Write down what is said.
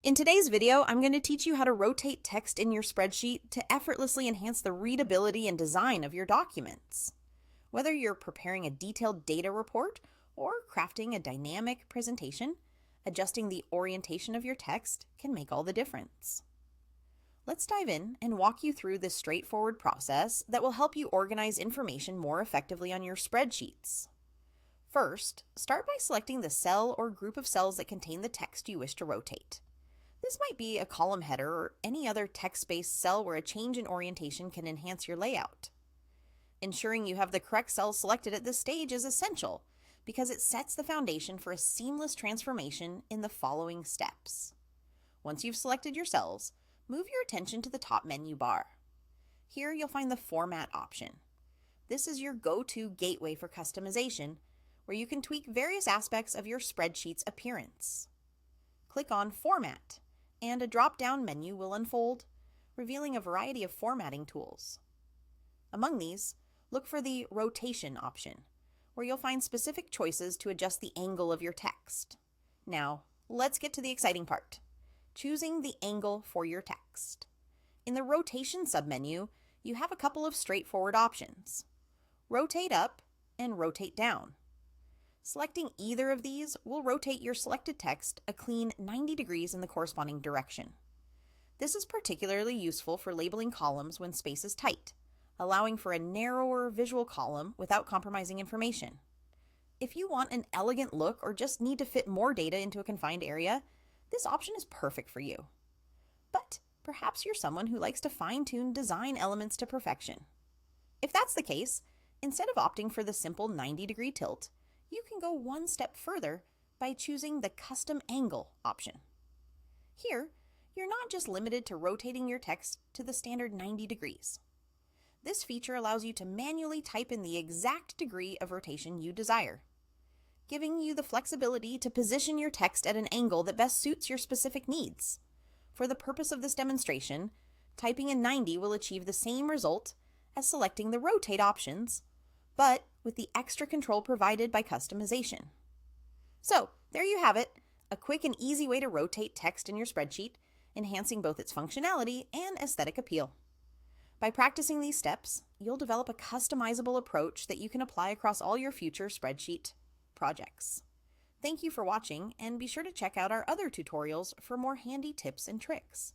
In today's video, I'm going to teach you how to rotate text in your spreadsheet to effortlessly enhance the readability and design of your documents. Whether you're preparing a detailed data report or crafting a dynamic presentation, adjusting the orientation of your text can make all the difference. Let's dive in and walk you through this straightforward process that will help you organize information more effectively on your spreadsheets. First, start by selecting the cell or group of cells that contain the text you wish to rotate. This might be a column header or any other text-based cell where a change in orientation can enhance your layout. Ensuring you have the correct cell selected at this stage is essential because it sets the foundation for a seamless transformation in the following steps. Once you've selected your cells, move your attention to the top menu bar. Here you'll find the Format option. This is your go-to gateway for customization, where you can tweak various aspects of your spreadsheet's appearance. Click on Format, and a drop-down menu will unfold, revealing a variety of formatting tools. Among these, look for the Rotation option, where you'll find specific choices to adjust the angle of your text. Now, let's get to the exciting part: choosing the angle for your text. In the Rotation submenu, you have a couple of straightforward options: Rotate Up and Rotate Down. Selecting either of these will rotate your selected text a clean 90 degrees in the corresponding direction. This is particularly useful for labeling columns when space is tight, allowing for a narrower visual column without compromising information. If you want an elegant look or just need to fit more data into a confined area, this option is perfect for you. But perhaps you're someone who likes to fine-tune design elements to perfection. If that's the case, instead of opting for the simple 90-degree tilt, you can go one step further by choosing the Custom Angle option. Here, you're not just limited to rotating your text to the standard 90 degrees. This feature allows you to manually type in the exact degree of rotation you desire, giving you the flexibility to position your text at an angle that best suits your specific needs. For the purpose of this demonstration, typing in 90 will achieve the same result as selecting the Rotate options, but with the extra control provided by customization. So, there you have it, a quick and easy way to rotate text in your spreadsheet, enhancing both its functionality and aesthetic appeal. By practicing these steps, you'll develop a customizable approach that you can apply across all your future spreadsheet projects. Thank you for watching, and be sure to check out our other tutorials for more handy tips and tricks.